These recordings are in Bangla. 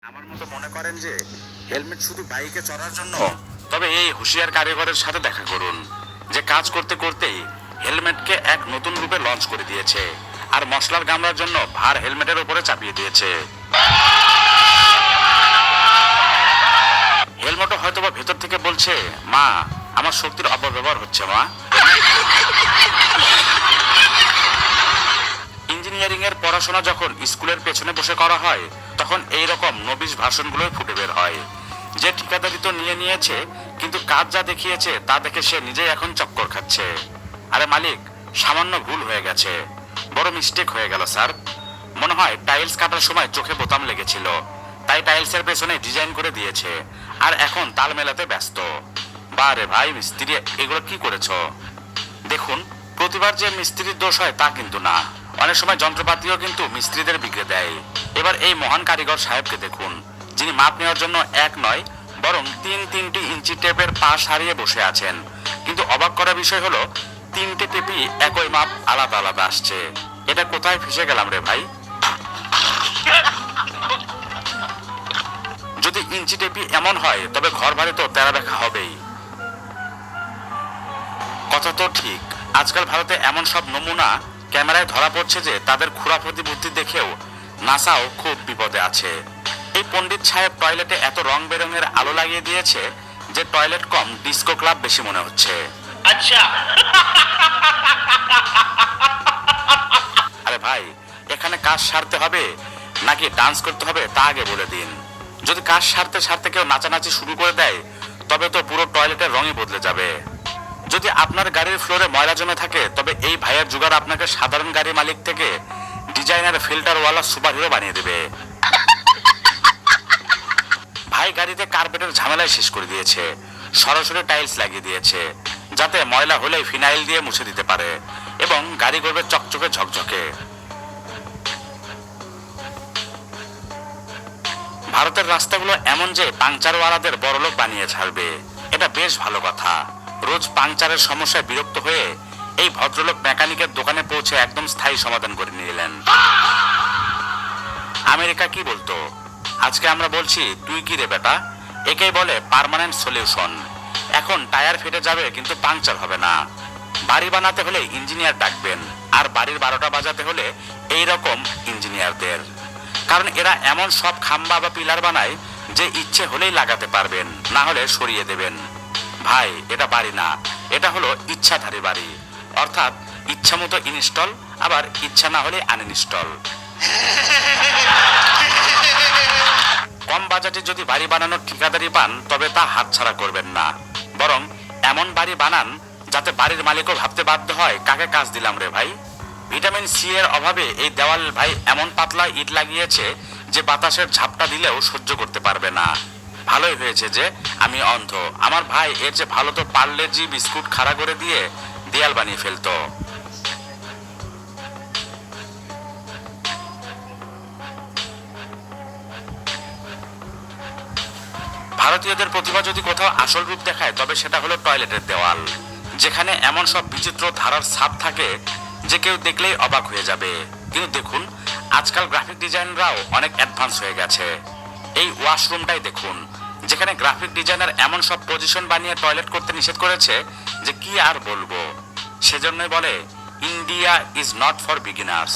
আমার মতো মনে করেন যে হেলমেট শুধু বাইকে চড়ার জন্য, তবে এই হুঁশিয়ার কারিগরের সাথে দেখা করুন যে কাজ করতে করতেই হেলমেটকে এক নতুন রূপে লঞ্চ করে দিয়েছে আর মশলার গামলার জন্য ভার হেলমেটের উপরে চাপিয়ে দিয়েছে। হেলমেটও হয়তোবা ভেতর থেকে বলছে, মা আমার শক্তির অপব্যবহার হচ্ছে মা। ইঞ্জিনিয়ারিং এর পড়াশোনা যখন স্কুলের পেছনে বসে করা হয় তখন এই রকম নবিশ ভাষণগুলোই ফুটে বের হয় যে ঠিকাদারি তো নিয়ে নিয়েছে, কিন্তু কাজ যা দেখিয়েছে তা দেখে সে নিজেই এখন চক্কর খাচ্ছে। আরে মালিক, সামান্য ভুল হয়ে গেছে, বড় মিস্টেক হয়ে গেল স্যার। মনে হয় টাইলস কাটার সময় চোখে বোতাম লেগেছিল, তাই টাইলসের পেছনে ডিজাইন করে দিয়েছে আর এখন তাল মেলাতে ব্যস্ত। বারে ভাই মিস্ত্রি, এগুলো কি করেছো? দেখুন, প্রতিবার যে মিস্ত্রির দোষ হয় তা কিন্তু না, অনেক সময় যন্ত্রপাতিও কিন্তু মিস্ত্রিদের বিগড়ে দেয়। এবার এই মহান কারিগর সাহেবকে দেখুন, যিনি মাপ নেওয়ার জন্য এক নয় বরং তিনটি ইঞ্চি টেপের পাশ হারিয়ে বসে আছেন, কিন্তু অবাক করা বিষয় হলো তিনটে টেপই একই মাপ আলাদা আলাদা আসছে। এটা কোথায় ফেসে গেলাম রে ভাই? যদি ইঞ্চি টেপই এমন হয় তবে ঘর ভাড়ে তো তেরা দেখা হবেই। কথা তো ঠিক, আজকাল ভারতে এমন সব নমুনা ক্যামেরায় ধরা পড়ছে যে তাদের খুরাফতি বুদ্ধি দেখেও নাসাও খুব বিপদে আছে। এই পণ্ডিত সাহেব টয়লেটে এত রং বেরঙের আলো লাগিয়ে দিয়েছে যে টয়লেট কম ডিস্কো ক্লাব বেশি মনে হচ্ছে। আচ্ছা, আরে ভাই, এখানে কাজ সারতে হবে নাকি ডান্স করতে হবে তা আগে বলে দিন। যদি কাজ সারতে সারতে কেউ নাচানাচি শুরু করে দেয় তবে তো পুরো টয়লেটের রঙই বদলে যাবে। যদি আপনার গাড়ির ফ্লোরে ময়লা জমে থাকে তবে এই ভাইয়ের জোগাড় আপনাকে সাধারণ গাড়ি মালিক থেকে ডিজাইনার ফিল্টারওয়ালা সুপার হিরো বানিয়ে দেবে। ভাই গাড়িতে কার্পেটের ঝামেলায় শেষ করে দিয়েছে, সরাসরি টাইলস লাগিয়ে দিয়েছে যাতে ময়লা হলেই ফিনাইল দিয়ে মুছে দিতে পারে এবং গাড়ি করবে চকচকে ঝকঝকে। ভারতের রাস্তাগুলো এমন যে পাংচারওয়ালাদের বড়লোক বানিয়ে ছাড়বে, এটা বেশ ভালো কথা। রোজ পাংচারের সমস্যায় বিরক্ত হয়ে এই ভদ্রলোক মেকানিকের দোকানে পৌঁছে একদম স্থায়ী সমাধান করে নিলেন। আমেরিকা কি বলতো, আজকে আমরা বলছি তুই কি রে বেটা, একেই বলে পার্মানেন্ট সলিউশন। এখন টায়ার ফেটে যাবে কিন্তু পাংচার হবে না। বাড়ি বানাতে হলে ইঞ্জিনিয়ার ডাকবেন, আর বাড়ির 12টা বাজাতে হলে এই রকম ইঞ্জিনিয়ারদের, কারণ এরা এমন সব খাম্বা বা পিলার বানায় যে ইচ্ছে হলেই লাগাতে পারবেন, না হলে সরিয়ে দেবেন। ভাই, এটা বাড়ি না, এটা হলো ইচ্ছাধারী বাড়ি, অর্থাৎ ইচ্ছা মতো ইনস্টল, আবার ইচ্ছা না হলে আনইনস্টল। কম বাজেটে যদি বাড়ি বানানোর ঠিকাদারি পান তবে তা হাতছাড়া করবেন না, বরং এমন বাড়ি বানান যাতে বাড়ির মালিকও ভাবতে বাধ্য হয় কাকে কাজ দিলাম রে ভাই। ভিটামিন সি এর অভাবে এই দেওয়াল ভাই এমন পাতলা ইট লাগিয়েছে যে বাতাসের ঝাপটা দিলেও সহ্য করতে পারবে না। ভালোই হয়েছে যে আমি অন্ধ, আমার ভাই এর যে ভালো তো পার্লে জি বিস্কুট খাড়া করে দিয়ে দেয়াল বানিয়ে ফেলতো। ভারতীয়দের প্রতিভা যদি কোথাও আসল রূপ দেখায় তবে সেটা হলো টয়লেটের দেওয়াল, যেখানে এমন সব বিচিত্র ধারার ছাপ থাকে যে কেউ দেখলেই অবাক হয়ে যাবে। কিন্তু দেখুন, আজকাল গ্রাফিক ডিজাইনরাও অনেক অ্যাডভান্স হয়ে গেছে। এই ওয়াশরুমটাই দেখুন, যেখানে গ্রাফিক ডিজাইনার এমন সব পজিশন বানিয়ে টয়লেট করতে নিষেধ করেছে যে কি আর বলবো। সেজন্যই বলে India is not for beginners.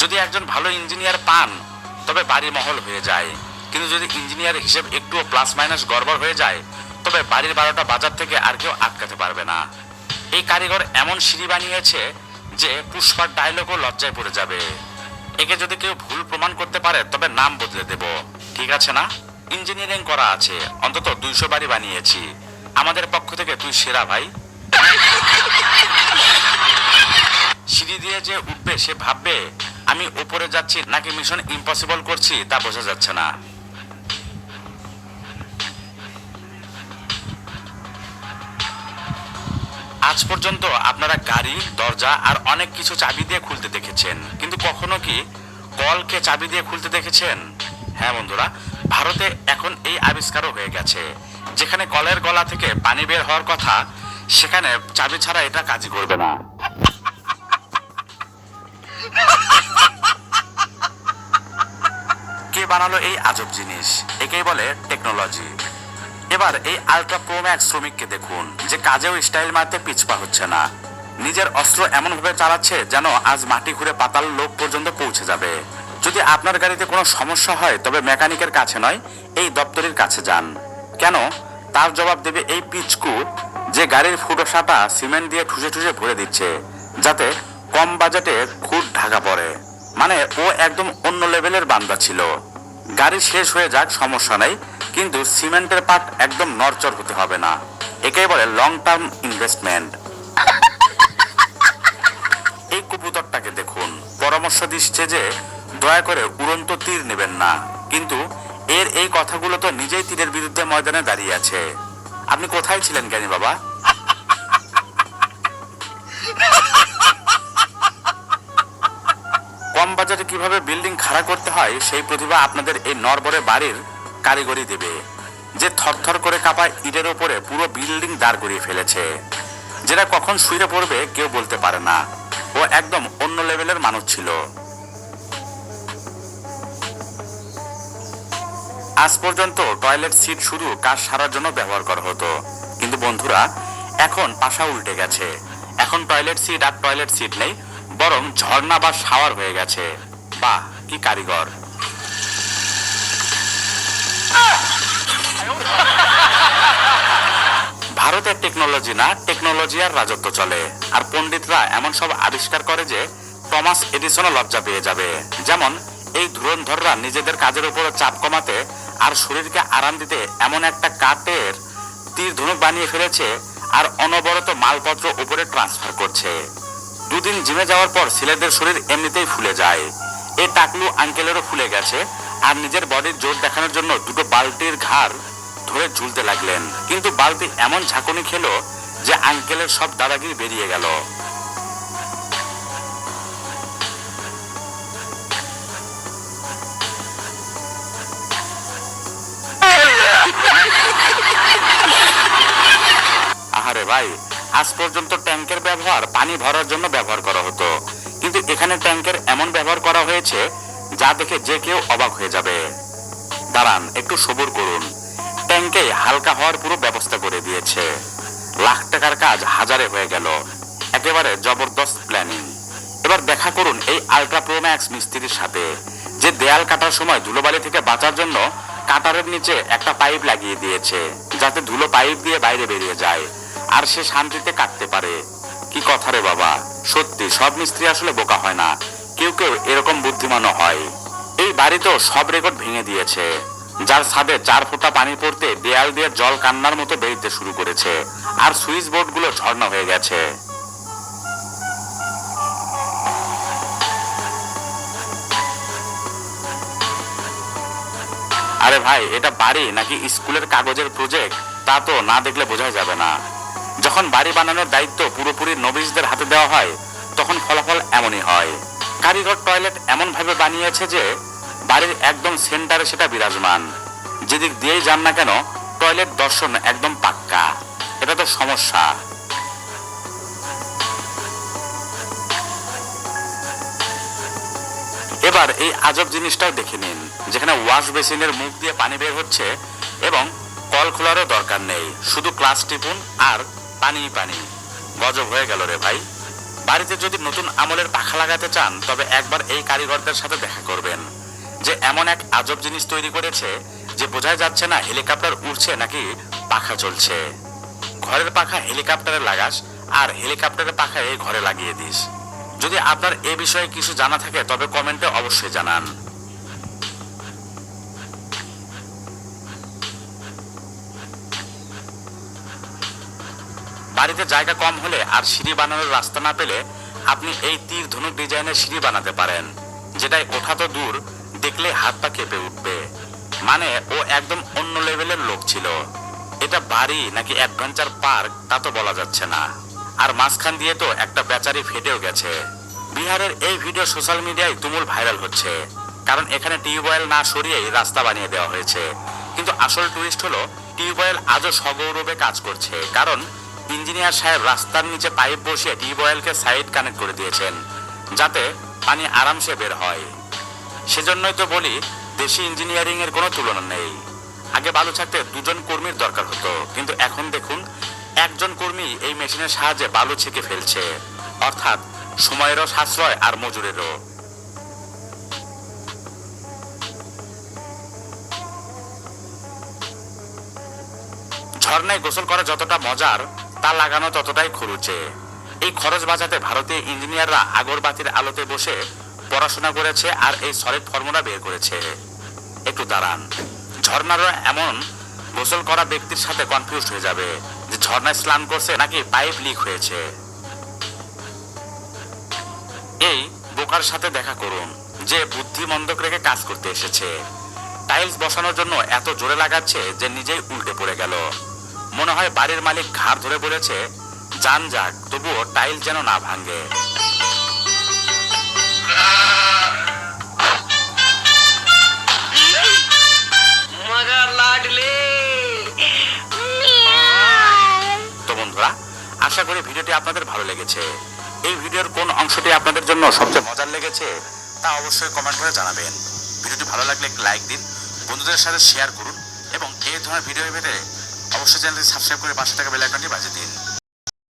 যদি একজন ভালো ইঞ্জিনিয়ার পান তবে বাড়ি মহল হয়ে যায়, কিন্তু যদি ইঞ্জিনিয়ার হিসেব একটুও প্লাস মাইনাস গড়বড় হয়ে যায় তবে বাড়ির 12টা বাজার থেকে আর কেউ আটকাতে পারবে না। এই কারিগর এমন সিঁড়ি বানিয়েছে যে পুষ্পার ডায়লগও লজ্জায় পড়ে যাবে। একে যদি কেউ ভুল প্রমাণ করতে পারে তবে নাম বদলে দেব, ঠিক আছে না? ইঞ্জিনিয়ারিং করা আছে, অন্তত 200 বাড়ি বানিয়েছি, আমাদের পক্ষ থেকে তুই সেরা ভাই। সিঁড়ি দিয়ে যে উঠবে সে ভাববে আমি উপরে যাচ্ছি নাকি মিশন ইম্পসিবল করছি তা বোঝা যাচ্ছে না। আজ পর্যন্ত আপনারা গাড়ি, দরজা আর অনেক কিছু চাবি দিয়ে খুলতে দেখেছেন, কিন্তু কখনো কি কলকে চাবি দিয়ে খুলতে দেখেছেন? হ্যাঁ বন্ধুরা, ভারতে এখন এই আবিষ্কারও হয়ে গেছে, যেখানে কলের গলা থেকে পানি বের হওয়ার কথা সেখানে চাবি ছাড়া এটা কাজই করবে না। কে বানালো এই আজব জিনিস? একেই বলে টেকনোলজি। এবার এই আলট্রা প্রো ম্যাক্স শ্রমিককে দেখুন, যে কাজেও স্টাইল মারতে পিছপা হচ্ছে না। নিজের অস্ত্র এমন ভাবে চালাচ্ছে যেন আজ মাটি ঘুরে পাতাল লোক পর্যন্ত পৌঁছে যাবে। যদি আপনার গাড়িতে কোনো সমস্যা হয় তবে মেকানিকের কাছে নয়, এই দপ্তরের কাছে যান। কেন? তার জবাব দেবে এই পিচকু, যে গাড়ির ফুটো সাটা সিমেন্ট দিয়ে ঠুসে ঠুসে ভরে দিচ্ছে যাতে কম বাজেটে খুঁট ঢাকা পড়ে। মানে ও একদম অন্য লেভেলের বান্দা ছিল। গাড়ি শেষ হয়ে যাক সমস্যা নেই, কিন্তু সিমেন্টের পাট একদম নড়চড় হতে হবে না। একেই বলে লং টার্ম ইনভেস্টমেন্ট। এই কবুতরটাকে দেখুন, পরামর্শ দিচ্ছে যে দয়া করে উড়ন্ত তীর নেবেন না, কিন্তু এর এই কথাগুলো তো নিজেই তীরের বিরুদ্ধে ময়দানে দাঁড়িয়ে আছে। আপনি কোথায় ছিলেন জ্ঞানী বাবা? কম বাজারে কিভাবে বিল্ডিং খাড়া করতে হয় সেই প্রতিভা আপনাদের এই নরবরে বাড়ির কারিগরি দেবে, যে থরথর করে কাঁপায় ইটের ওপরে পুরো বিল্ডিং দাঁড় করিয়ে ফেলেছে, যেটা কখন শুয়ে পড়বে কেউ বলতে পারে না। ও একদম অন্য লেভেলের মানুষ ছিল। আজ পর্যন্ত টয়লেট সিট শুধু কাজ সারার জন্য ব্যবহার করা হতো, কিন্তু বন্ধুরা এখন পাশা উল্টে গেছে। এখন টয়লেট সিট আর টয়লেট সিট নেই, বরং ঝর্ণা বা শাওয়ার হয়ে গেছে। বাহ, কি কারিগর! ভারতের টেকনোলজি না, টেকনোলজি আর রাজত্ব চলে। আর পণ্ডিতরা এমন সব আবিষ্কার করে যে টমাস এডিসনও লজ্জা পেয়ে যাবে। যেমন এই ধুরন্ধররা নিজেদের কাজের উপর চাপ কমাতে আর শরীরকে আরাম দিতে এমন একটা কাঠের তীর ধনুক বানিয়ে ফেলেছে, আর অনবরত মালপত্র উপরে ট্রান্সফার করছে। দুদিন জিমে যাওয়ার পর ছেলেদের শরীর এমনিতেই ফুলে যায়। এই টাকলু আঙ্কেলেরও ফুলে গেছে, আর নিজের বডির জোর দেখানোর জন্য দুটো বালতির ঘাড় ধরে ঝুলতে লাগলেন। কিন্তু বালতি এমন ঝাঁকুনি খেলো যে আঙ্কেলের সব দাদাগিরি বেরিয়ে গেল। আহারে ভাই, আজ পর্যন্ত ট্যাঙ্কের ব্যবহার পানি ভরার জন্য ব্যবহার করা হতো, কিন্তু এখানে ট্যাঙ্কের এমন ব্যবহার করা হয়েছে যা দেখে যে কেউ অবাক হয়ে যাবে। দাঁড়ান, একটু সবুর করুন। ট্যাঙ্কে হালকা হওয়ার পুরো ব্যবস্থা করে দিয়েছে। লাখ টাকার কাজ হাজারে হয়ে গেল। একেবারে জবরদস্ত প্ল্যানিং। এবার দেখা করুন এই আলট্রা প্রো ম্যাক্স মিস্ত্রির সাথে, যে দেয়াল কাটার সময় ধুলোবালি থেকে বাঁচার জন্য কাটারের নিচে একটা পাইপ লাগিয়ে দিয়েছে, যাতে ধুলো পাইপ দিয়ে বাইরে বেরিয়ে যায় আর সে শান্তিতে কাটতে পারে। কি কথা রে বাবা! সত্যি সব মিস্ত্রি আসলে বোকা হয় না, কেউ কেউ এরকম বুদ্ধিমানও হয়। এই বাড়িতেও সব রেকর্ড ভেঙে দিয়েছে। যার ছাদে 4 ফোঁটা পানি পড়তে দেয়াল দিয়ে জল কান্নার মতো বেরিয়ে শুরু করেছে, আর সুইচ বোর্ড গুলো ঝর্ণা হয়ে গেছে। আরে ভাই, এটা বাড়ি নাকি স্কুলের কাগজের প্রজেক্ট তা তো না দেখলে বোঝা যাবে না। যখন বাড়ি বানানোর দায়িত্ব পুরোপুরি নবিশদের হাতে দেওয়া হয় তখন ফলাফল এমনই হয়। কারিগর টয়লেট এমন ভাবে বানিয়েছে যে বাড়ির একদম সেন্টারে সেটা বিরাজমান। যেদিক দিয়েই যান না কেন টয়লেট দর্শন একদম পাক্কা। এটা তো সমস্যা। এবার এই আজব জিনিসটাও দেখে নিন, যেখানে ওয়াশ বেসিনের মুখ দিয়ে পানি বের হচ্ছে এবং কল খোলারও দরকার নেই, শুধু ক্লাস টিপুন আর পানি পানি। গজব হয়ে গেল রে ভাই। বাড়িতে যদি নতুন আমলের পাখা লাগাতে চান তবে একবার এই কারিগরদের সাথে দেখা করবেন, যে এমন এক আজব জিনিস তৈরি করেছে যে বোঝাই যাচ্ছে না হেলিকপ্টার উড়ছে নাকি পাখা চলছে। ঘরের পাখা হেলিকপ্টারে লাগাস আর হেলিকপ্টারের পাখা এই ঘরে লাগিয়ে দিস। যদি আপনার এ বিষয়ে কিছু জানা থাকে তবে কমেন্টে অবশ্যই জানান। বাড়িতে জায়গা কম হলে আর সিঁড়ি বানানোর রাস্তা না পেলে আপনি এই তীর ধনুক ডিজাইনের সিঁড়ি বানাতে পারেন, যেটাই ওঠা তো দূর, দেখলে হাত পা কেঁপে উঠবে। মানে ও একদম অন্য লেভেলের লোক ছিল। এটা বাড়ি নাকি অ্যাডভেঞ্চার পার্ক তা তো বলা যাচ্ছে না। আর মাঝখান দিয়ে তো একটা বেচারি ফেটেও গেছে। বিহারের এই ভিডিও সোশ্যাল মিডিয়ায় তুমুল ভাইরাল হচ্ছে, কারণ এখানে টিউবওয়েল না সরিয়েই রাস্তা বানিয়ে দেওয়া হয়েছে। কিন্তু আসল টুইস্ট হলো টিউবওয়েল আজও সগৌরবে কাজ করছে, কারণ ইঞ্জিনিয়ার সাহেব রাস্তার নিচে পাইপ বসিয়ে টিউবওয়েলকে সাইড কানেক্ট করে দিয়েছেন, যাতে পানি আরামসে বের হয়। সেজন্যই তো বলি, দেশি ইঞ্জিনিয়ারিং এর কোনো তুলনা নেই। আগে বালু ছাড়তে 2 জন কর্মীর দরকার হতো, কিন্তু এখন দেখুন 1 জন কর্মী এই মেশিনের সাহায্যে বালু ছেঁকে ফেলছে। অর্থাৎ সময়েরও সাশ্রয় আর মজুরেরও। ঝর্ণায় গোসল করা যতটা মজার, তা লাগানো ততটাই খরচে। এই খরচ বাঁচাতে ভারতীয় ইঞ্জিনিয়াররা আগরবাতির আলোতে বসে পড়াশোনা করেছে আর এই সলিড ফর্মুলা বের করেছে। একটু দাঁড়ান, ঝর্ণারও এমন গোসল করা ব্যক্তির সাথে কনফিউজ হয়ে যাবে যে ঝর্ণায় স্নান করছে নাকি পাইপ লিক হয়েছে। এই বোকার সাথে দেখা করুন যে বুদ্ধি মন্দক রেখে কাজ করতে এসেছে। টাইলস বসানোর জন্য এত জোরে লাগাচ্ছে যে নিজেই উল্টে পড়ে গেল। মনে হয় বাড়ির মালিক ঘাড় ধরে বলেছে, যান যাক, তবুও টাইল যেন না ভাঙে। তো বন্ধুরা, আশা করি ভিডিওটি আপনাদের ভালো লেগেছে। এই ভিডিওর কোন অংশটি আপনাদের জন্য সবচেয়ে মজার লেগেছে তা অবশ্যই কমেন্ট করে জানাবেন। ভিডিওটি ভালো লাগলে একটি লাইক দিন, বন্ধুদের সাথে শেয়ার করুন এবং এই ধরনের ভিডিও পেতে অবশ্যই চ্যানেলটি সাবস্ক্রাইব করে পাশে থাকা বেল আইকনটি বাজিয়ে দিন।